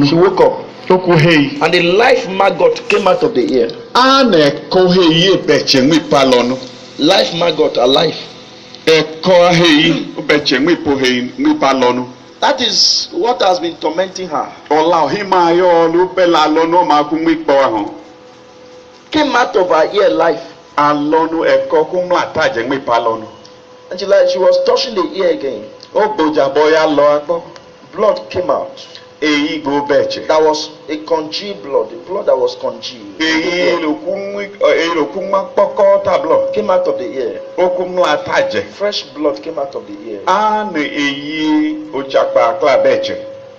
She woke up. And the life maggot came out of the ear. Life maggot alive. That is what has been tormenting her. Came out of her ear life. And she was touching the ear again. Blood came out. That was a congealed blood, the blood that was congealed. Came out of the ear. Fresh blood came out of the ear.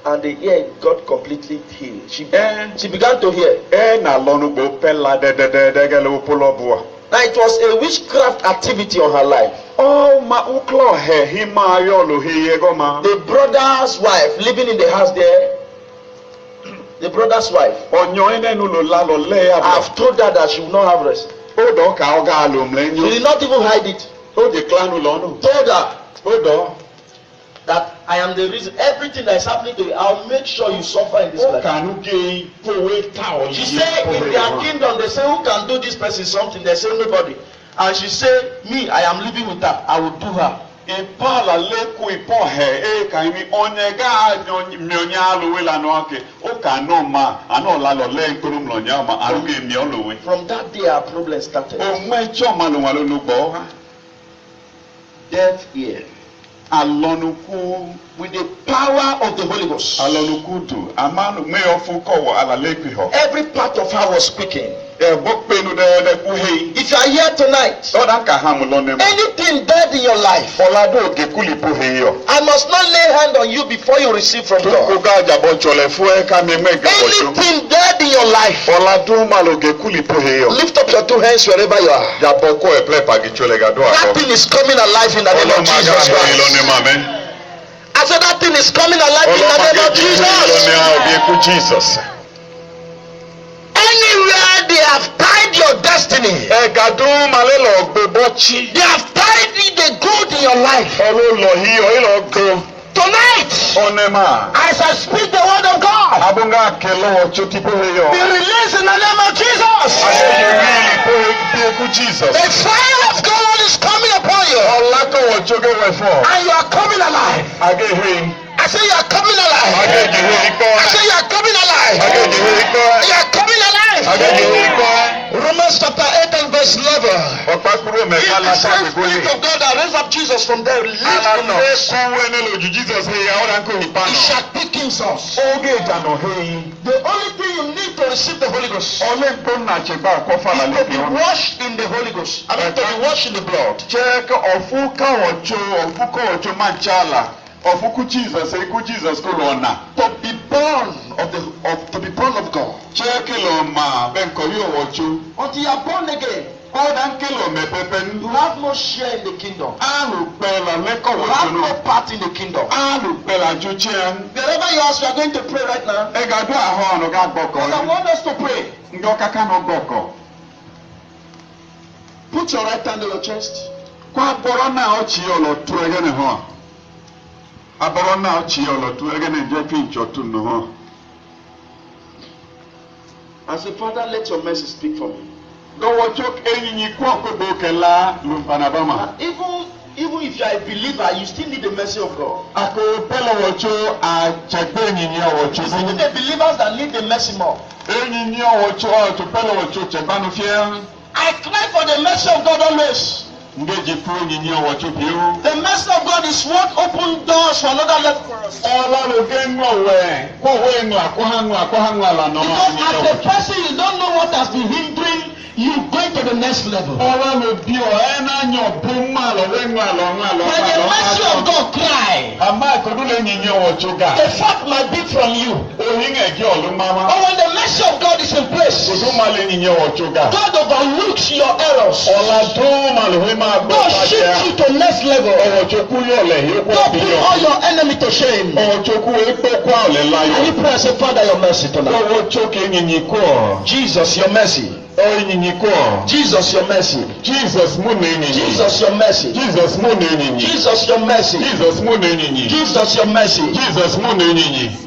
And the ear got completely healed. She began to hear. Now it was a witchcraft activity on her life. The brother's wife living in the house there. The brother's wife. I've told her that she will not have rest. She did not even hide it. Told her that I am the reason. Everything that is happening to you, I'll make sure you suffer in this life. She said in their kingdom, they say, who can do this person something? They say nobody. And she said, me, I am living with her. I will do her. From that day our problem started. Deaf ear. With the power of the Holy Ghost. Every part of her was speaking. If you are here tonight, anything dead in your life, I must not lay hand on you before you receive from God. Anything dead in your life, lift up your two hands wherever you are. That thing is coming alive in the name of Jesus Christ. I said that thing is coming alive in the name of Jesus. Anywhere they have tied your destiny, they have tied the good in your life. Tonight, as I speak the word of God, be released in the name of Jesus. The fire of God is coming upon you, and you are coming alive. I say you are coming alive. I say you are coming alive. You are coming alive. Romans chapter 8 and verse 11. If the same Spirit of God that raised up Jesus from there lives in us, He shall quicken us. The only thing you need to receive the Holy Ghost is to be washed in the Holy Ghost. I mean to be washed in the blood. To be born of God. Until you are born again, you have no share in the kingdom. You have no part in the kingdom. Wherever you are, we are going to pray right now. Because I want us to pray. Put your right hand on your chest. I say, Father, let your mercy speak for me. Even if you are a believer, you still need the mercy of God. It's even the believers that need the mercy more. I cry for the mercy of God always. The mercy of God is what open doors for another level for us. Because as a person, you don't know what has been hindering you going to the next level. When the mercy of God cry, the fact might be from you. But when the mercy of God is in place, God overlooks your errors. God shifts you to next level. God put all your enemy to shame. And you pray and say, Father, your mercy tonight. Jesus, your mercy. Jesus, your mercy. Jesus, your mercy. Jesus, your mercy. Jesus, your mercy. Jesus, your mercy.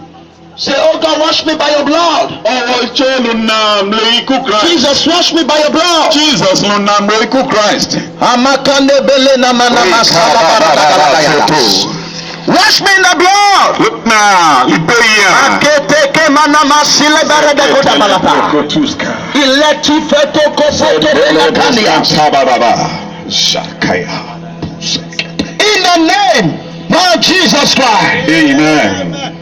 Say, oh God, wash me by your blood. Jesus, wash me by your blood. Jesus, Christ. Wash me in the blood. Look now, in the name of Jesus Christ. Amen.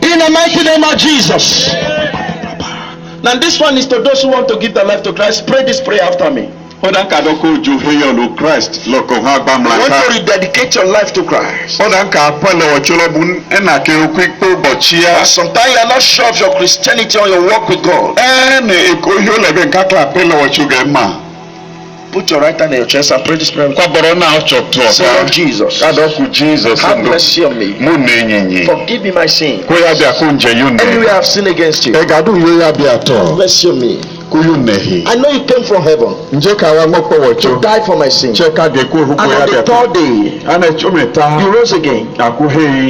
In the mighty name of Jesus. Now this one is to those who want to give their life to Christ. Pray this prayer after me. You want to rededicate your life to Christ. Sometimes you are not sure of your Christianity or your walk with God. Put your right hand on your chest and pray this prayer. Say, Lord Jesus, have mercy on me. Forgive me my sin. Anywhere I have sinned against you, have mercy on me. I know you came from heaven to die for my sin. And on the third day, you rose again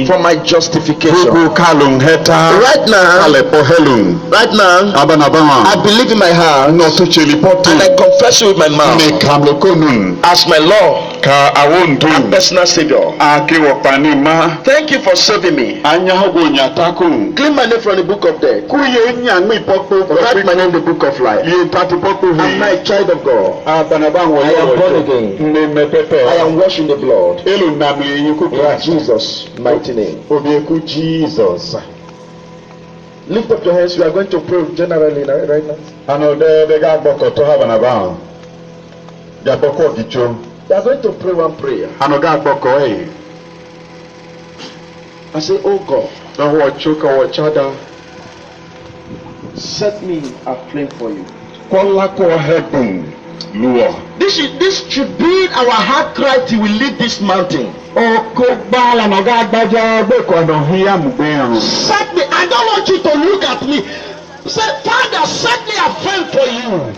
for my justification. Right now, I believe in my heart and I confess you with my mouth as my Lord and personal Savior. Thank you for saving me. Clean my name from the book of death. Write my name in the book of life. I'm not a child of God. I am born again. I am washed in the blood. In Jesus' mighty name. Jesus. Lift up your hands. We are going to pray generally right now. We are going to pray one prayer. I say, oh God, set me aflame for you. This should be our heart cry till we leave this mountain. Set me. I don't want you to look at me. Say, Father, set me aflame for you.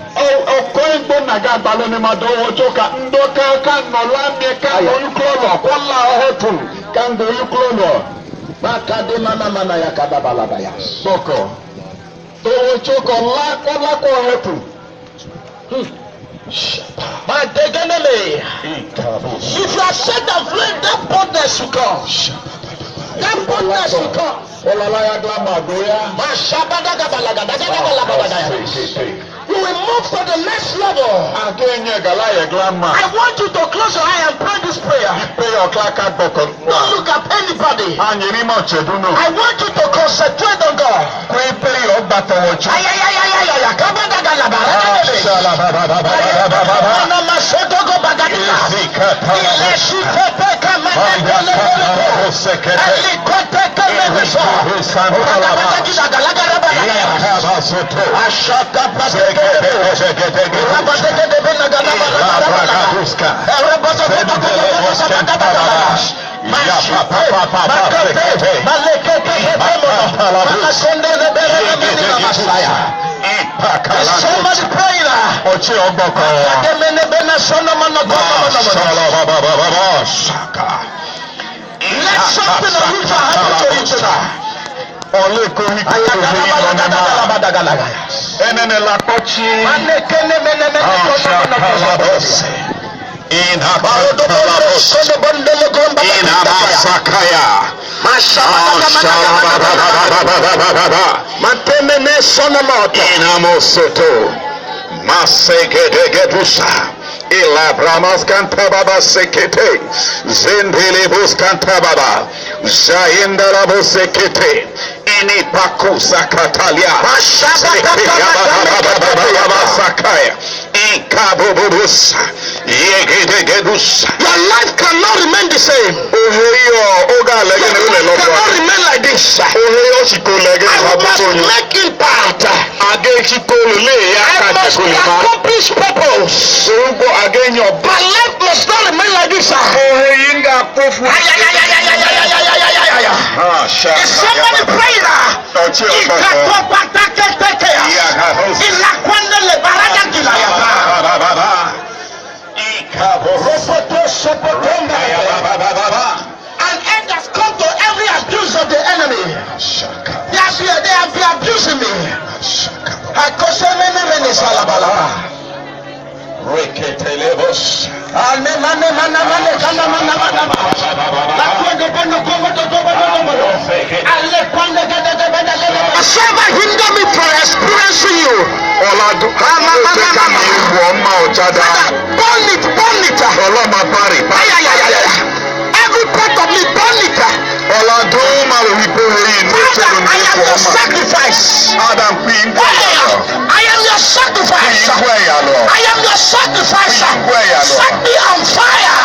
If you are set aflame, that boldness will come. That boldness will come. You will move to the next level. I want you to close your eye and pray this prayer. Don't look at anybody. I want you to concentrate on God. Somebody pray now. Let something unusual happen to you tonight. Ila bramas kanta baba sekete zendele bus kanta baba zaindala bus sekete ini paku sakatalia sakaya ikabubus yegedegedus. Your life cannot remain the same. Cannot remain like this. I must make impact. I must accomplish purpose. My life must not remain like this. Is somebody praying now? An end has come to every abuse of the enemy. There has been a have been abusing me. Reketelebos. Whatever hinder me from experiencing you, burn it. Every part of me, burn it. Father, I am your sacrifice. I am your sacrifice. I am your sacrifice. Set me on fire.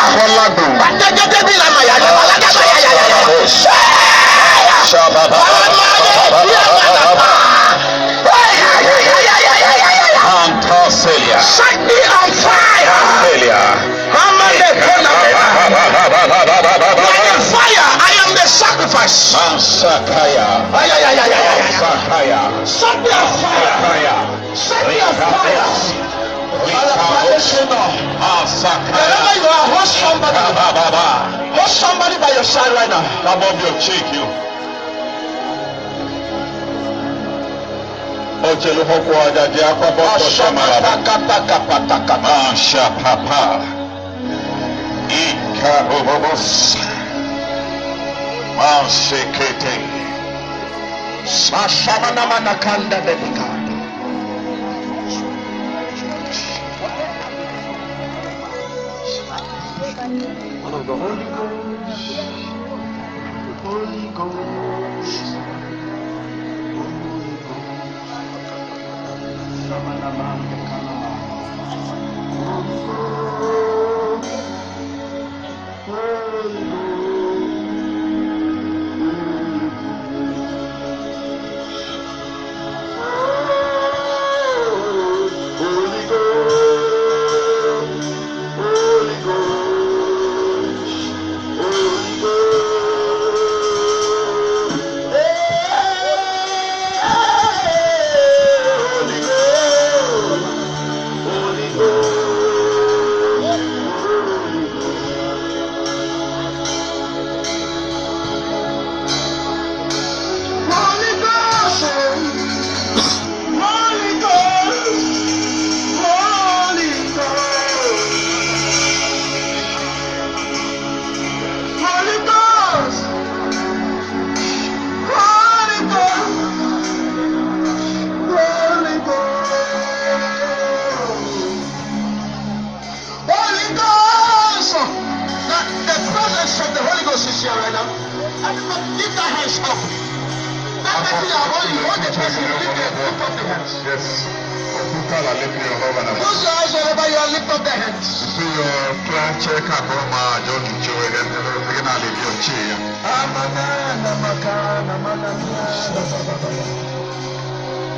Set me on fire. Fire, I am the sacrifice. Set me on fire. Set me on fire. Wherever you are, hold somebody. Hold somebody by your side right now. Come up your cheek, you. The Holy Ghost. Holy Ghost.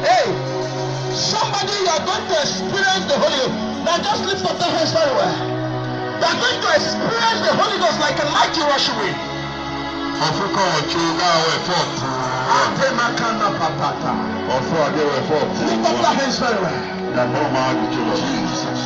Hey, somebody, you are going to experience the Holy Ghost. Now just lift up the hands very well. You are going to experience the Holy Ghost like a mighty rushing wind. Lift up the hands very well. Jesus.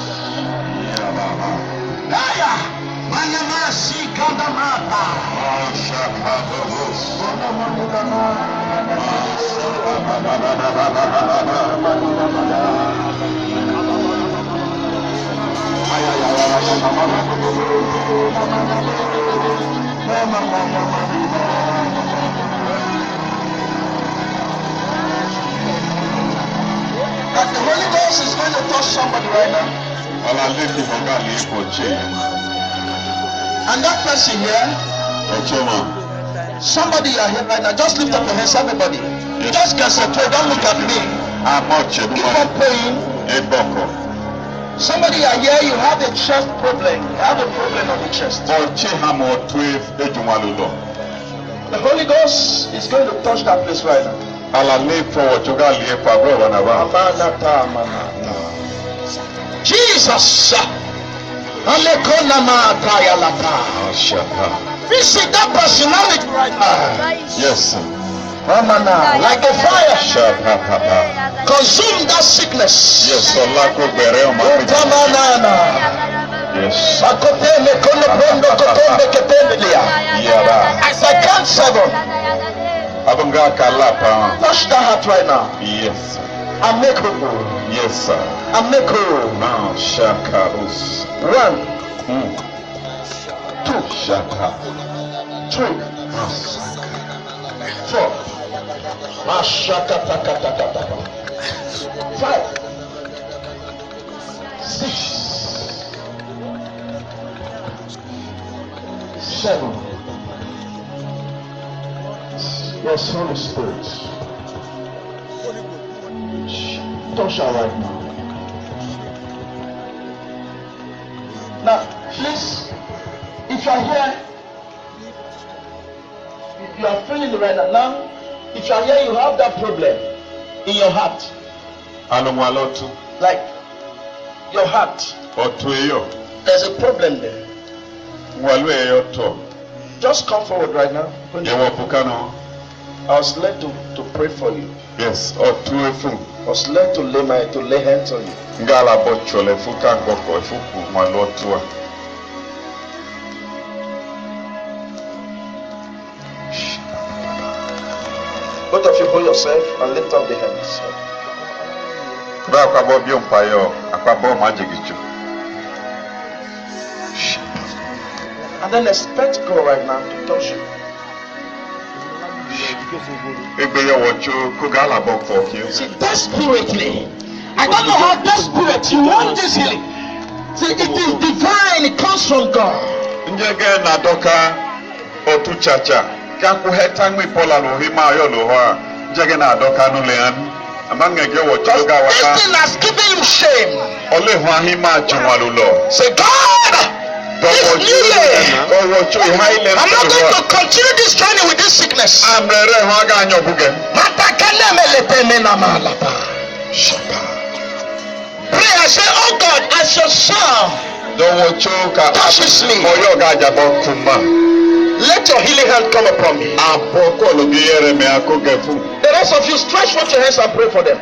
That the Holy Ghost is going to touch somebody right now. And that person here, somebody you are here right now, just lift up your hands, everybody. Just concentrate, don't look at me. Keep on praying. Somebody you are here, you have a chest problem. You have a problem on the chest. The Holy Ghost is going to touch that place right now. Jesus. Visit that personality right now. Yes, sir. Like a fire. Consume that sickness. Yes, yes. As I count 7, Touch that heart right now. Yes, sir. And make her whole. Yes, sir. And make her whole. Now, Shakarus. 1, 2, Shaka. 3, 4. 5, 6, 7. Yes, Holy Spirit. Touch her right now. Now, please, if you are here, you are feeling it right now. Now, if you are here, you have that problem in your heart. Like your heart. There's a problem there. Just come forward right now. I was led to pray for you. Yes, I was led to lay hands on you. Both of you hold yourself and lift up the hands. And then expect God right now to touch you. See, desperately. I don't know how desperate you want this healing. See, it is divine. It comes from God. Because this thing has given you shame. Say, God, this new year, I'm not going to continue this journey with this sickness. Pray and say, oh God, as your son touches me, let your healing hand come upon me. The rest of you, stretch forth your hands and pray for them.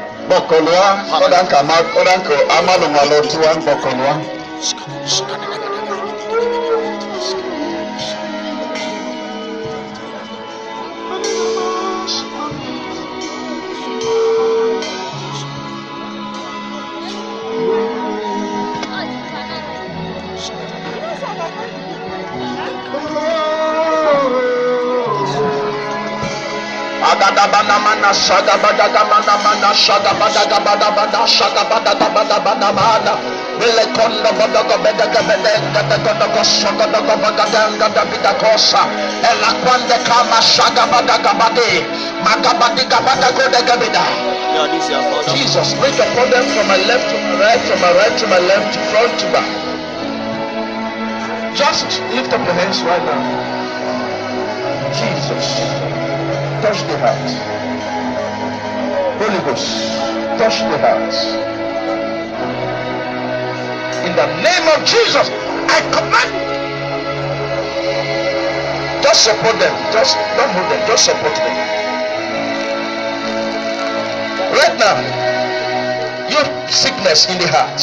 Jesus, break upon them from my left to my right, from my right to my left, front to back. Just lift up your hands right now. Jesus, touch the heart. Holy Ghost, touch the heart. In the name of Jesus, I command. Just support them. Just don't hold them. Just support them. Right now, your sickness in the heart,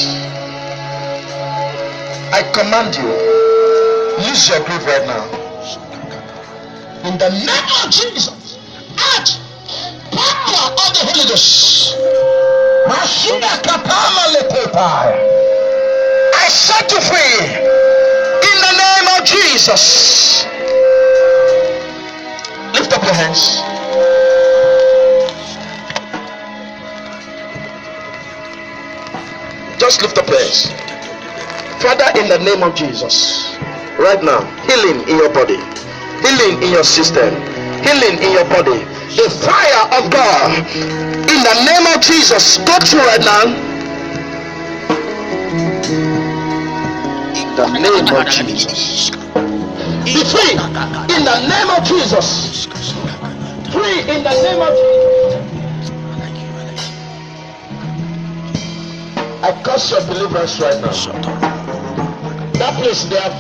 I command you, lose your grip right now. In the name of Jesus, act power of the Holy Ghost. I set you free in the name of Jesus. Lift up your hands. Just lift up your hands. Father, in the name of Jesus, right now, healing in your body, healing in your system, healing in your body. The fire of God, in the name of Jesus, go through right now. In the name of Jesus. Be free in the name of Jesus. Free in the name of Jesus. I curse your deliverance right now. That place they have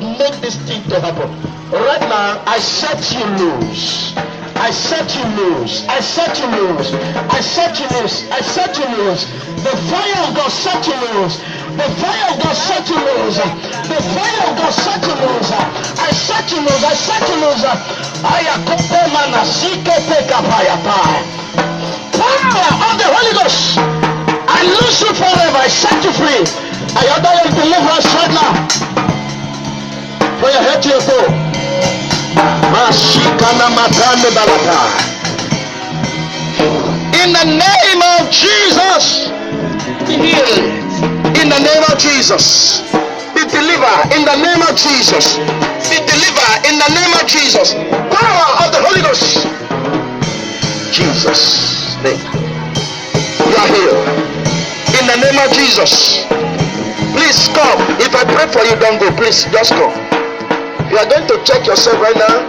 made this thing to happen. Right now, I set you loose. I set you loose. I set you loose. I set you loose. I set you loose. The fire of God set you loose. The fire of God set you loose. The fire of God set you loose. I set you loose. I set you loose. Power of the Holy Ghost. I loose you forever. I set you free. I order your deliverance right now. Put your head to your toe. In the name of Jesus, be healed. In the name of Jesus, be delivered. In the name of Jesus, be delivered. In the name of Jesus, power of the Holy Ghost. Jesus' name, you are healed. In the name of Jesus, please come. If I pray for you, don't go. Please, just come. You are going to check yourself right now.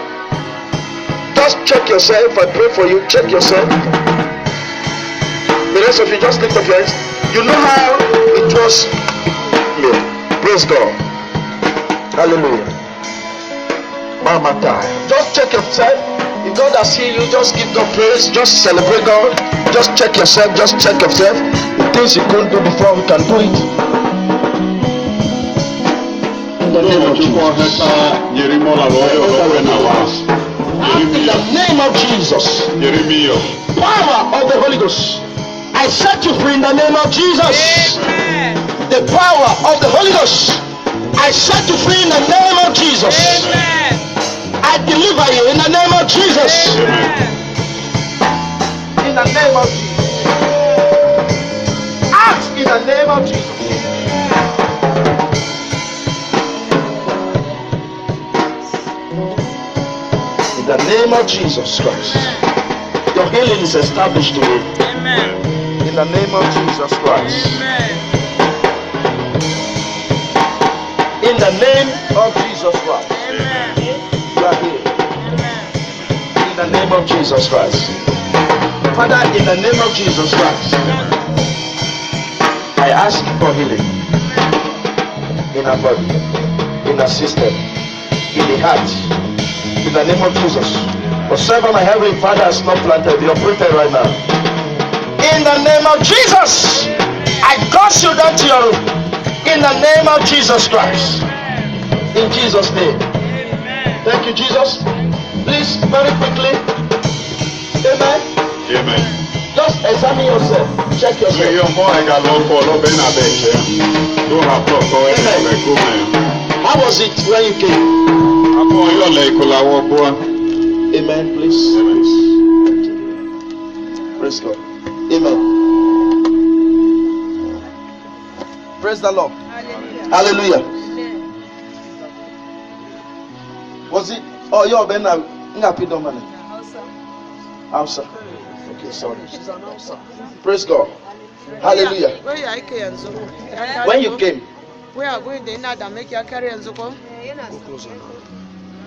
Just check yourself. I pray for you. Check yourself. The rest of you, just lift up your hands. You know how it was. Yeah. Praise God. Hallelujah. Mama time. Just check yourself. If God has seen you, just give God praise. Just celebrate God. Just check yourself. Just check yourself. The things you couldn't do before, we can do it. In the name of Jesus. In the name of Jesus. Power of the Holy Ghost. I set you free in the name of Jesus. Amen. The power of the Holy Ghost. I set you free in the name of Jesus. Amen. I deliver you in the name of Jesus. Amen. In the name of Jesus. Act in the name of Jesus. In the name of Jesus Christ. Your healing is established today. Amen. In the name of Jesus Christ. Amen. In the name of Jesus Christ. Amen. You are healed. Amen. In the name of Jesus Christ. Father, in the name of Jesus Christ, I ask for healing in our body, in our system, in the heart. In the name of Jesus. Whatsoever my heavenly Father has not planted, be uprooted right now. In the name of Jesus, I curse you down to your room. In the name of Jesus Christ. In Jesus' name. Thank you, Jesus. Please, very quickly. Amen. Amen. Just examine yourself. Check yourself. Amen. How was it when you came? Amen, please. Amen. Praise God. Amen. Praise the Lord. Hallelujah. Hallelujah. Was it? Oh, you're Ben. Happy Dominic. Hausa. Okay, sorry. Praise God. Hallelujah. When you came.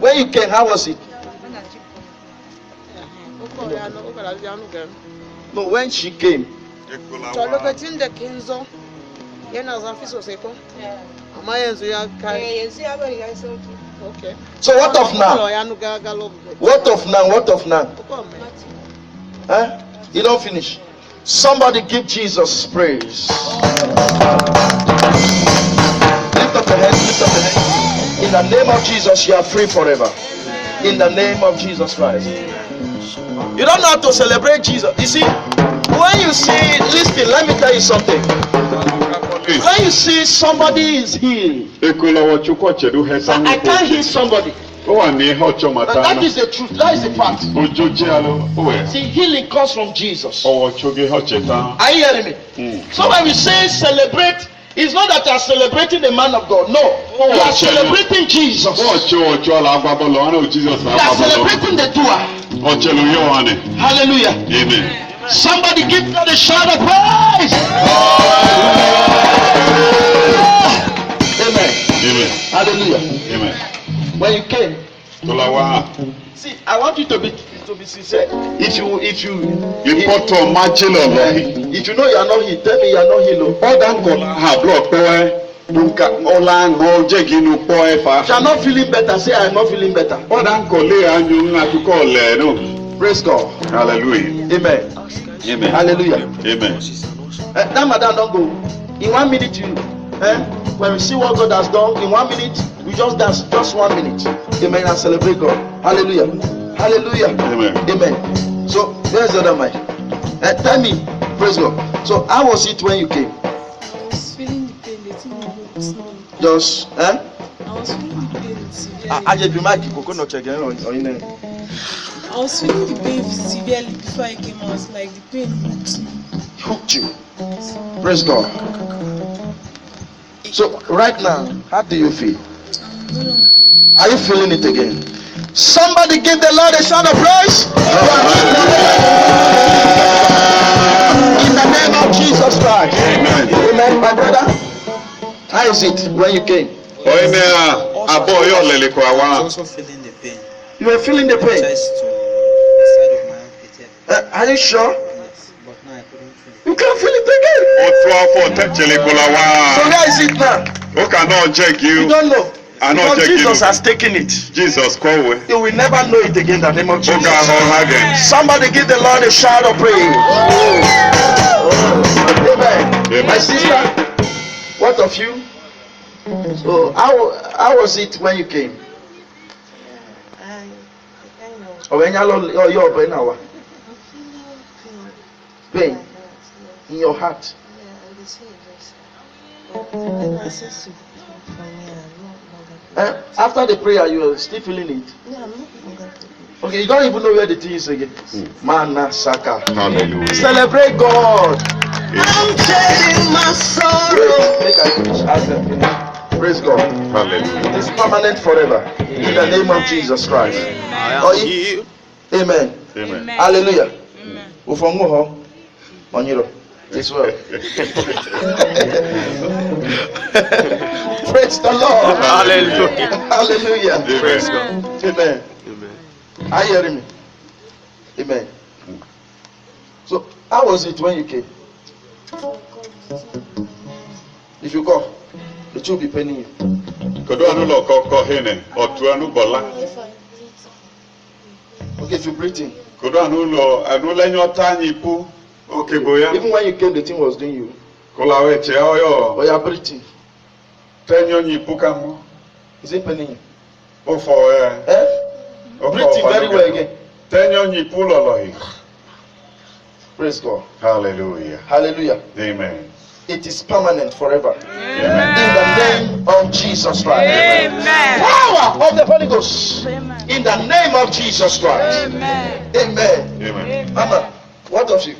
When you came, how was it? No, when she came. Okay. So what of now? What of now? What of now? Huh? You don't finish. Somebody give Jesus praise. Lift up your hands, lift up your hands. In the name of Jesus, you are free forever. In the name of Jesus Christ. You don't know how to celebrate Jesus. You see, when you see, listen, let me tell you something. When you see somebody is healed, I can't heal somebody. But that is the truth. That is the fact. See, healing comes from Jesus. Are you hearing me? So when we say celebrate, it's not that you are celebrating the man of God. No. You are celebrating Jesus. You are celebrating the doer. Hallelujah. Amen. Somebody give God a shout of praise. Amen. Amen. Hallelujah. Amen. When you came, see, I want you to be sincere. If you know you are not healed, tell me you are not healed. If you are not feeling better, say I am not feeling better. Praise God. Hallelujah. Amen. Amen. Hallelujah. Amen. That madam don't go. In 1 minute When we see what God has done in 1 minute, we just dance just 1 minute. Amen. And celebrate God. Hallelujah. Hallelujah. Amen. Amen. So where's the other mic? Tell me, praise God. So how was it when you came? I was feeling the pain. The thing was Just I was feeling the pain severely. I just be mic coconut again or in there. I was feeling the pain severely before I came. I was like, the pain hooked me. Hooked you. Praise God. So right now, how do you feel? No longer. Are you feeling it again? Somebody give the Lord a shout of praise. In the name of Jesus Christ. Amen. Amen. My brother, how is it when you came? I was Also feeling the pain. You were feeling the pain. Chest to the side of my armpit. Are you sure? Yes, but now I couldn't feel it. You can't feel it again. So where is it now? You don't know. Because Jesus has taken it. Jesus call. You will never know it again in the name of Jesus. Amen. Somebody give the Lord a shout of praise. Amen. My sister, what of you? So how was it when you came? I kind of When you're pain in your heart. yeah, and they say it's but when I say to for me, I'm no longer After the prayer, you are still feeling it. no, I'm no longer Okay, you don't even know where the thing is again. Mana Saka. Hallelujah. Celebrate God. I'm shedding my sorrow. Make I finish. Ask them finish. Praise God. Hallelujah. It's permanent forever. In the name of Jesus Christ. Amen. Amen. Hallelujah. Ufonguho. Onyiro. This well. Praise the Lord. Hallelujah. Hallelujah. Praise God. Amen. Are you hearing me? Amen. So, how was it when you came? If you cough, it will be paining you. Okay, if you breathe in. Even when you came, the thing was doing you. But you are breathing. Is it paining you? Breathing very well again. Praise God. Hallelujah. Hallelujah. Amen. It is permanent forever. Amen. In the name of Jesus Christ. Amen. Power of the Holy Ghost. Amen. In the name of Jesus Christ. Amen. Amen. Amen. Mama, what of you?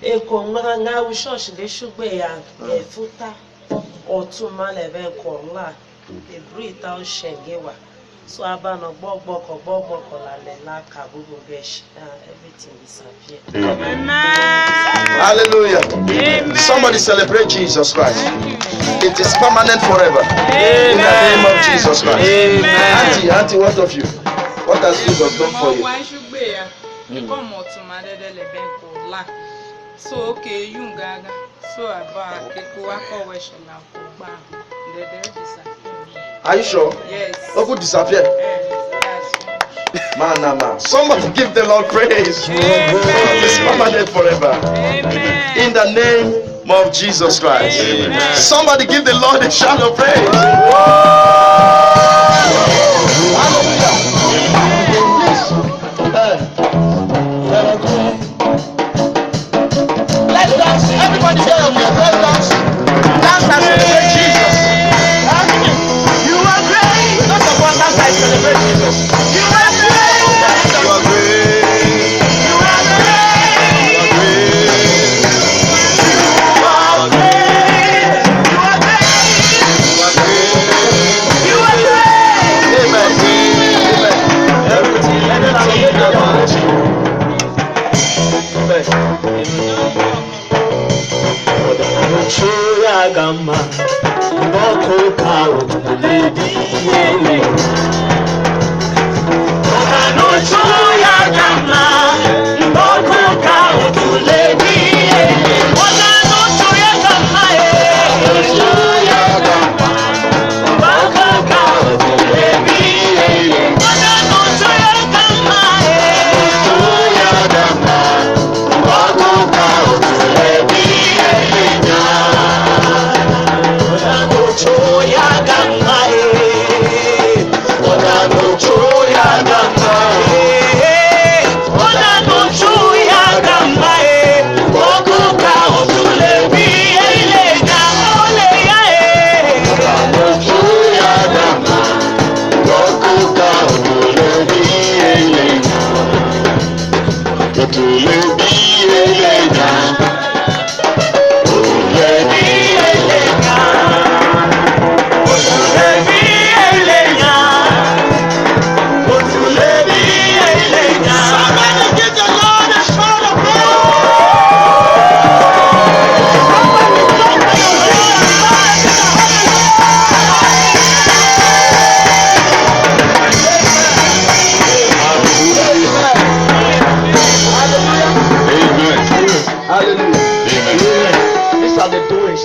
Eko nga wishoshi le shugbe ya futa otuma lebe ko nla the breathe out shegewa so abano gbogbo la le la ka gbogbo besh everything disappear. Amen. Hallelujah. Amen. Somebody celebrate Jesus Christ. It is permanent forever. In the name of Jesus Christ. Amen. Auntie, what of you? What has Jesus done for you? So okay, you gaga. So about Kekuwako Weshana Kuba. The disappear. Are you sure? Yes. Oh, good disappear. Man. Somebody give the Lord praise. It's permanent forever. Amen. In the name of Jesus Christ. Amen. Somebody give the Lord a shout of praise. Let's dance. Everybody get up here. Let's dance. Dance and celebrate Jesus. You are great. Not the one dance and celebrate Jesus. You are great. You are great. You are great. You are great. You are great. You are great. Amen. Amen. Everything. Let it celebrate the Lord. Gama, Boko Kao, Lady Yellow. No Choya Gama, Boko Kao, Lady Yellow. No Choya Gama, Choya Gama, Boko Kao, Lady Yellow. No Choya Gama, Choya Gama, Boko Kao, Lady Yellow.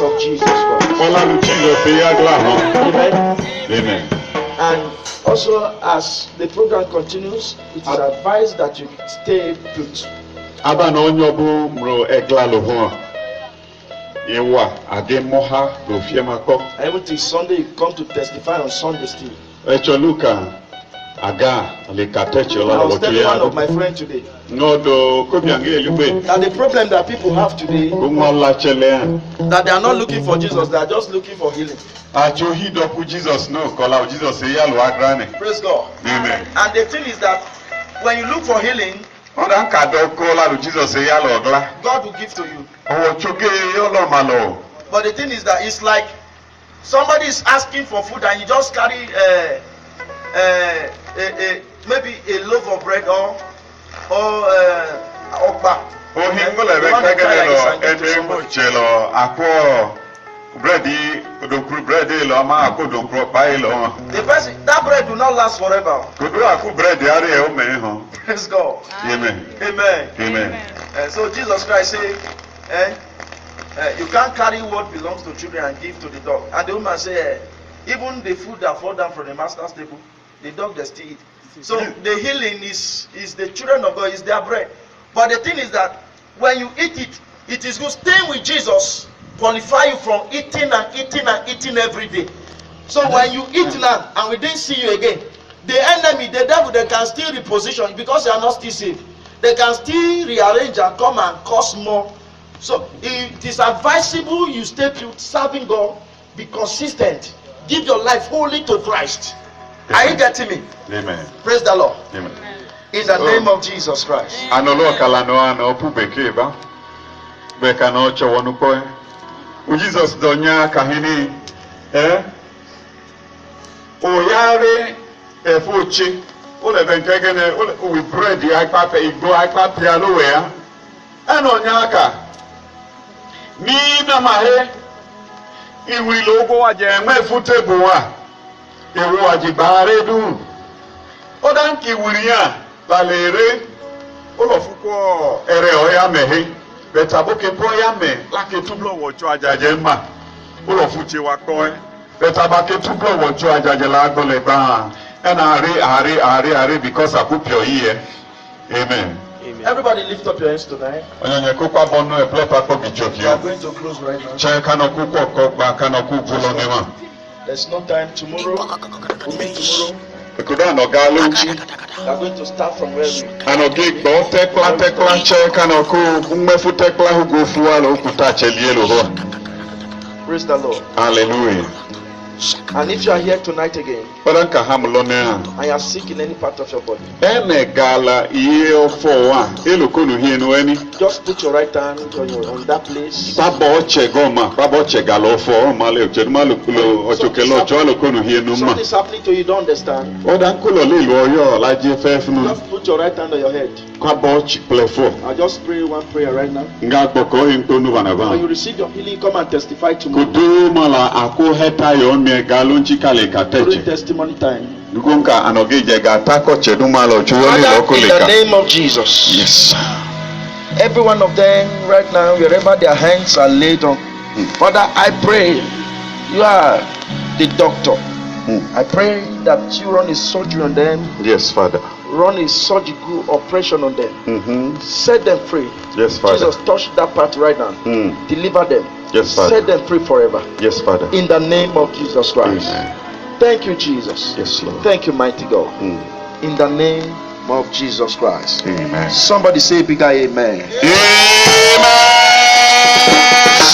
of Jesus Christ. Ọlá Jesus ya gla ho. Amen. Amen. And also, as the program continues, it is advised that you stay put. Aba na onye obu mro egla lo ho. Yewa ade moha lo fie mako. And even till Sunday, you come to testify on Sunday still. Echo Luka aga le kateche I la was telling one of wotu my friends today no do ko bi ange elugbe. that the problem that people have today, Ko mo la chele. that they are not looking for Jesus, they are just looking for healing. Ajo he dopu Jesus no kola Jesus say ya lo agrane. Praise God. Amen. And the thing is that when you look for healing, Oda nka do kola lo Jesus say ya lo ogla. God will give to you. Owo choke yo lo ma lo. But the thing is that it's like somebody is asking for food and you just carry maybe a loaf of bread or okpa. Ohi ngole be kagele lo ede mo chelo akwo bread odokru bread lo ma akodokru pa lo. The person, that bread will not last forever. Kodo aku bread are e o me ho. Praise God. Amen. Amen. Amen. So Jesus Christ said, you can't carry what belongs to children and give to the dog. And the woman said, even the food that fall down from the master's table, the dog they still eat. So the healing is the children of God, is their bread. But the thing is that when you eat it, it is good. Staying with Jesus qualify you from eating and eating and eating every day. So when you eat now and we didn't see you again, the enemy, the devil, they can still reposition because you are not still saved. They can still rearrange and come and cause more. So it is advisable you stay put, serving God, be consistent, give your life wholly to Christ. Are you getting me? Amen. Praise the Lord. Amen. In the name of Jesus Christ. Anolo kala no ano pu beke ba. Beka no cho wonu ko. U Jesus donya kahini o yare efuchi o le benkegene o we bread ya pa pe igbo apa pia lo we ya. Eno nyaka. Ni na mahe iwi logo wa je enwe futable wa. Ewu ajibare du. O dan ki wuriya balere o lo fuko ere o ya mehe beta boke po ya me la ke tublo wo cho ajaje ma o lo fuche wa ko e beta ba ke tublo wo cho ajaje la go le ba e na are because akupio here. Amen. Everybody lift up your hands tonight. Onye ko kwa bonu e ple pa ko bijoki We are o going to close right now. che kana ku ko gba kana ku bulo ne ma There's no time. Tomorrow, we'll meet tomorrow. ekuda no galunchi We are going to start from where we anoge gbo tekla che kana ku mmefu tekla hu go fuwa lo kuta chelie lo ho. praise the Lord. Hallelujah. And if you are here tonight again Odan ka hamlo ne a and you are sick in any part of your body, ene gala iye ofo wa elokonu hienu eni just put your right hand on that place. babo oche goma babo oche gala ofo o male oche malo kulo ochokelo ocho alokonu hienu ma Something is happening to you, you don't understand. odan kulo le lo yo laje fefunu Just put your right hand on your head. kwabo oche plefo I'll just pray one prayer right now. nga gboko intonu bana When you ba receive your healing, come and testify tomorrow kudu mala ako heta yo me galunchi kale during kateche testimony time. dugonka anogeje ga tako chedu malo chuwoni Father, in the lokoleka. name of Jesus, Yes. every one of them right now, wherever their hands are laid on, Father, I pray you are the doctor. I pray that you run a surgery on them, Yes, Father. run a surgical operation on them, set them free. Yes, Father. Jesus, touch that part right now. Deliver them. Yes, Father. Set them free forever. Yes, Father. In the name of Jesus Christ. Amen. Thank you, Jesus. Yes, Lord. Thank you, mighty God. In the name of Jesus Christ. Amen. Somebody say bigger amen. Amen.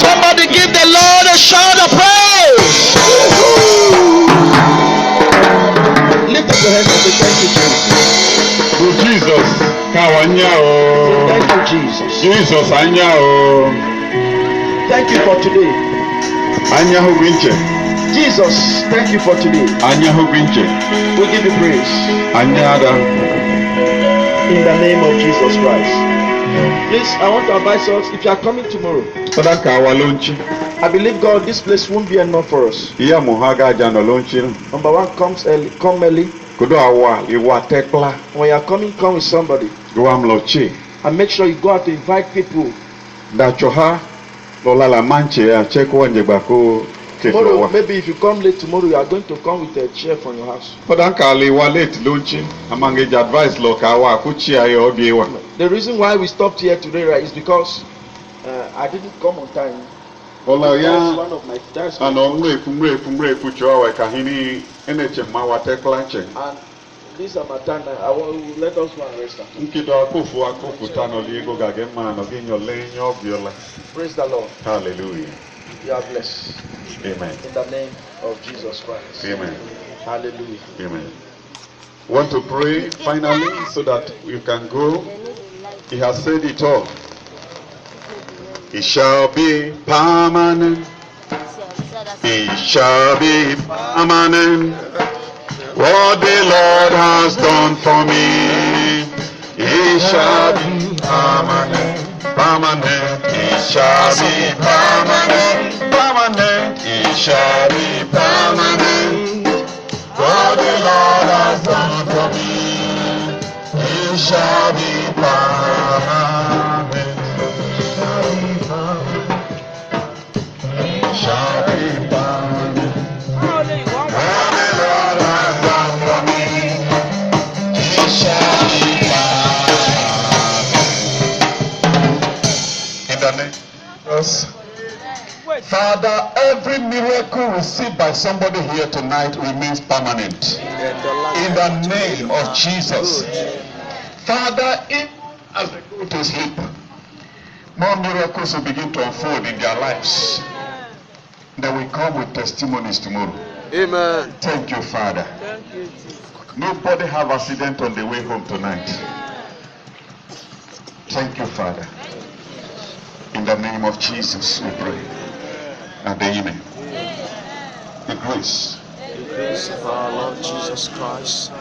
Somebody give the Lord a shout of praise. Lift up your hands and say thank you, Jesus. To Jesus, kawanya o. Thank you, Jesus. Jesus anya o. Thank you for today. Anya ho gwinche. Jesus, thank you for today. Anya ho gwinche. We give you praise. Anya ada. In the name of Jesus Christ. Please, I want to advise us, if you are coming tomorrow, Odan ka walonchi. I believe God, this place won't be enough for us. Iya muhaga jano lonchi. Number one, come early. Kudo awa iwa tekla. When you are coming, come with somebody. Go amlochi. And make sure you go out to invite people. Da choha Lola la manche ya cheko wanjebako Tomorrow, maybe if you come late tomorrow, you are going to come with a chair from your house. late lunchi. Amange advice lokawa kuchi ayo odiewa. The reason why we stopped here today, right, is because I didn't come on time. Ola ya One of my tasks. ano mre fucho wa kahini eneche mawate klanche. And this Amatana, let us go and rest. Nkido akufu tano liego gagema no ginyo lenyo biola. Praise the Lord. Hallelujah. You are blessed. Amen. In the name of Jesus Christ. Amen. Hallelujah. Amen. Want to pray finally so that you can go. He has said it all. It shall be permanent. It shall be permanent. What the Lord has done for me, it shall be permanent. Permanent. It shall be permanent. Permanent. It shall be permanent. What the Lord has done for me, it shall be permanent. It shall be permanent. What the Lord has done for me, it shall be permanent. In the name of Jesus. Father, every miracle received by somebody here tonight remains permanent. In the name of Jesus. Father, if as they go to sleep, more miracles will begin to unfold in their lives. They will come with testimonies tomorrow. Amen. Thank you, Father. Nobody have accident on the way home tonight. Thank you, Father. In the name of Jesus, we pray. And amen. The grace. The grace of our Lord Jesus Christ,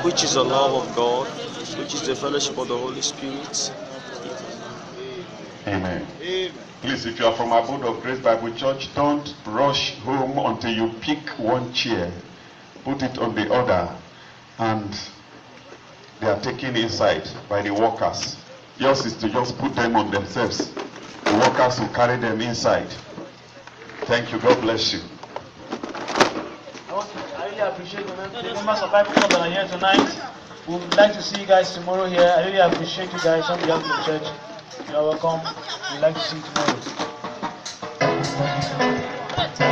which is the love of God, which is the fellowship of the Holy Spirit. Amen. Please, if you are from Abode of Grace Bible Church, don't rush home until you pick one chair, put it on the other, and they are taken inside by the workers. Yours is to just put them on themselves. The workers will carry them inside. Thank you. God bless you. I really appreciate the members of Bible Club that are here tonight. We would like to see you guys tomorrow here. I really appreciate you guys on behalf of the church. You are welcome. We'd like to see you tomorrow.